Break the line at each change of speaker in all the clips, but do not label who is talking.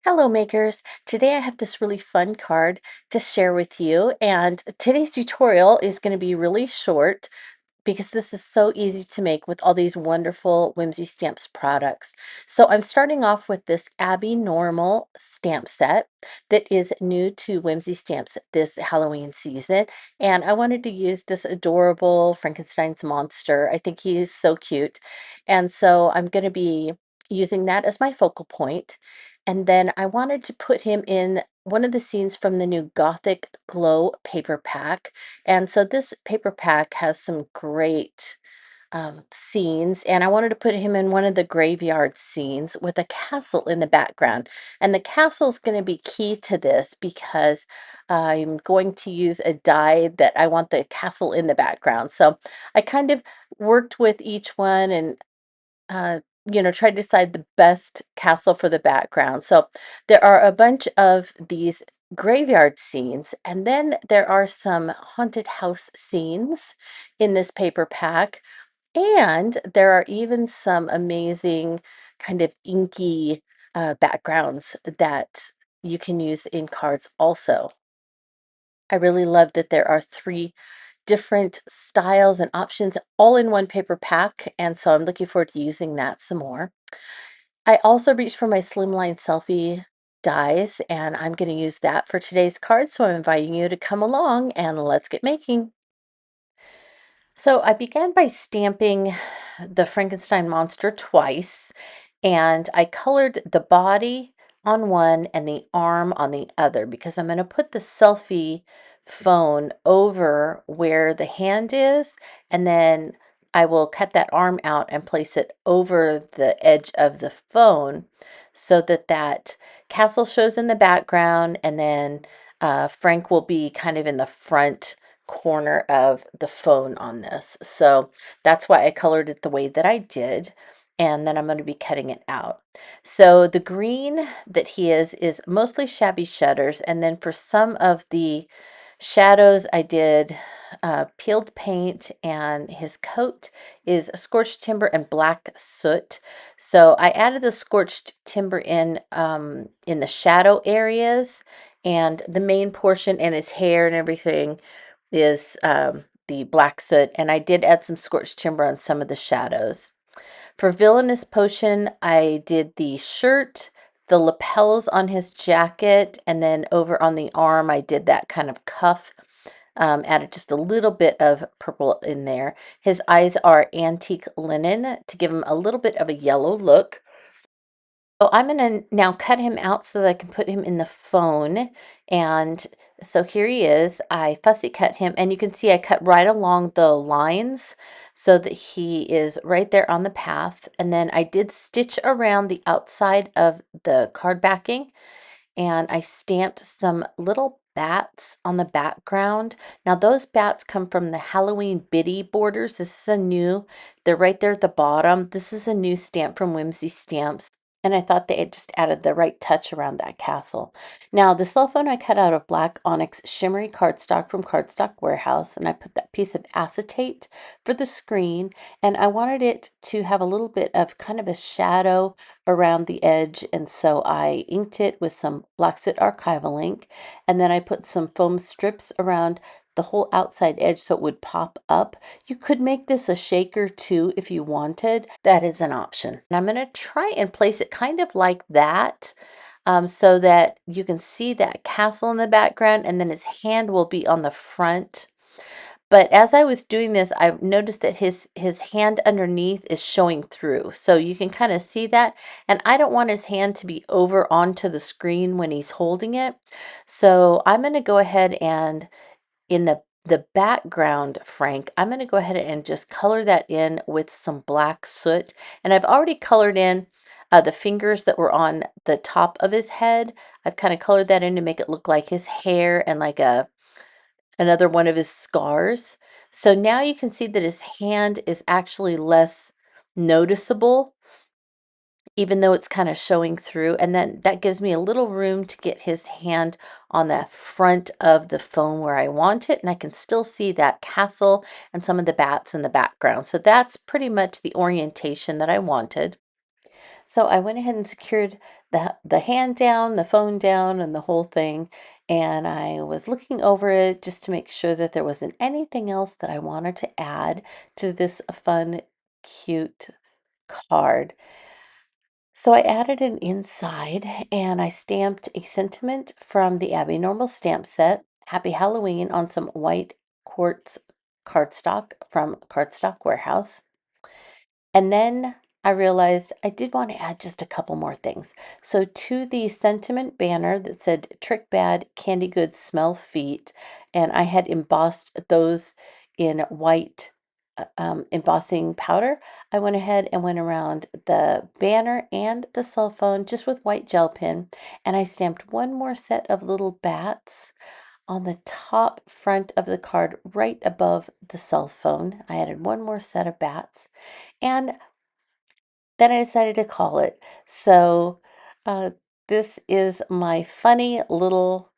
Hello makers! Today I have this really fun card to share with you, and today's tutorial is going to be really short because this is so easy to make with all these wonderful Whimsy Stamps products. So I'm starting off with this Abby Normal stamp set that is new to Whimsy Stamps this Halloween season, and I wanted to use this adorable Frankenstein's monster. I think he is so cute, and so I'm going to be using that as my focal point. And then I wanted to put him in one of the scenes from the new Gothic Glow paper pack. And so this paper pack has some great scenes, and I wanted to put him in one of the graveyard scenes with a castle in the background. And the castle is going to be key to this because I'm going to use a die that I want the castle in the background. So I kind of worked with each one and uh, try to decide the best castle for the background. So there are a bunch of these graveyard scenes, and then there are some haunted house scenes in this paper pack, and there are even some amazing kind of inky backgrounds that you can use in cards also. I really love that there are three different styles and options all in one paper pack, and so I'm looking forward to using that some more. I also reached for my slimline selfie dies, and I'm going to use that for today's card, so I'm inviting you to come along and let's get making. So I began by stamping the Frankenstein monster twice, and I colored the body on one and the arm on the other because I'm going to put the selfie phone over where the hand is, and then I will cut that arm out and place it over the edge of the phone so that that castle shows in the background, and then Frank will be kind of in the front corner of the phone on this. So that's why I colored it the way that I did. And then I'm going to be cutting it out. So the green that he is mostly shabby shutters. And then for some of the shadows, I did peeled paint, and his coat is scorched timber and black soot. So I added the scorched timber in the shadow areas, and the main portion and his hair and everything is the black soot, and I did add some scorched timber on some of the shadows. For Villainous Potion, I did the shirt, the lapels on his jacket, and then over on the arm, I did that kind of cuff. Added just a little bit of purple in there. His eyes are antique linen to give him a little bit of a yellow look. So I'm going to now cut him out so that I can put him in the phone. And so here he is. I fussy cut him, and you can see I cut right along the lines so that he is right there on the path. And then I did stitch around the outside of the card backing, and I stamped some little bats on the background. Now those bats come from the Halloween Biddy borders. This is they're right there at the bottom. This is a new stamp from Whimsy Stamps, and I thought they had just added the right touch around that castle. Now the cell phone I cut out of black onyx shimmery cardstock from Cardstock Warehouse, and I put that piece of acetate for the screen, and I wanted it to have a little bit of kind of a shadow around the edge, and so I inked it with some black soot archival ink, and then I put some foam strips around the whole outside edge so it would pop up. You could make this a shaker too if you wanted. That is an option. And I'm going to try and place it kind of like that, so that you can see that castle in the background, and then his hand will be on the front. But as I was doing this, I noticed that his hand underneath is showing through. So you can kind of see that. And I don't want his hand to be over onto the screen when he's holding it. So I'm going to go ahead and in the background, Frank, I'm going to go ahead and just color that in with some black soot. And I've already colored in the fingers that were on the top of his head. I've kind of colored that in to make it look like his hair and like another one of his scars. So now you can see that his hand is actually less noticeable, even though it's kind of showing through. And then that gives me a little room to get his hand on the front of the phone where I want it. And I can still see that castle and some of the bats in the background. So that's pretty much the orientation that I wanted. So I went ahead and secured the hand down, the phone down, and the whole thing. And I was looking over it just to make sure that there wasn't anything else that I wanted to add to this fun, cute card. So I added an inside and I stamped a sentiment from the Abby Normal stamp set, Happy Halloween, on some white quartz cardstock from Cardstock Warehouse. And then I realized I did want to add just a couple more things. So to the sentiment banner that said Trick Bad Candy Goods Smell Feet, and I had embossed those in white embossing powder. I went ahead and went around the banner and the cell phone just with white gel pen, and I stamped one more set of little bats on the top front of the card right above the cell phone. I added one more set of bats. And then I decided to call it. So, uh, this is my funny little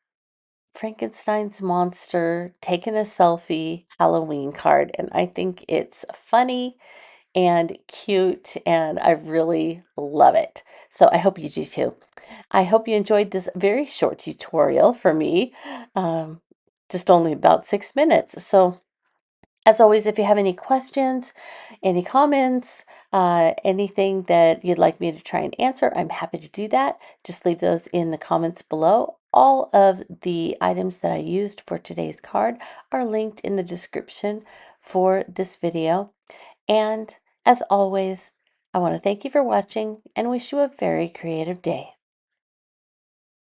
Frankenstein's monster taking a selfie Halloween card. And I think it's funny and cute, and I really love it. So, I hope you do too. I hope you enjoyed this very short tutorial for me, um, just only about 6 minutes. So, as always, if you have any questions, any comments, anything that you'd like me to try and answer, I'm happy to do that. Just leave those in the comments below. All of the items that I used for today's card are linked in the description for this video. And as always, I want to thank you for watching and wish you a very creative day.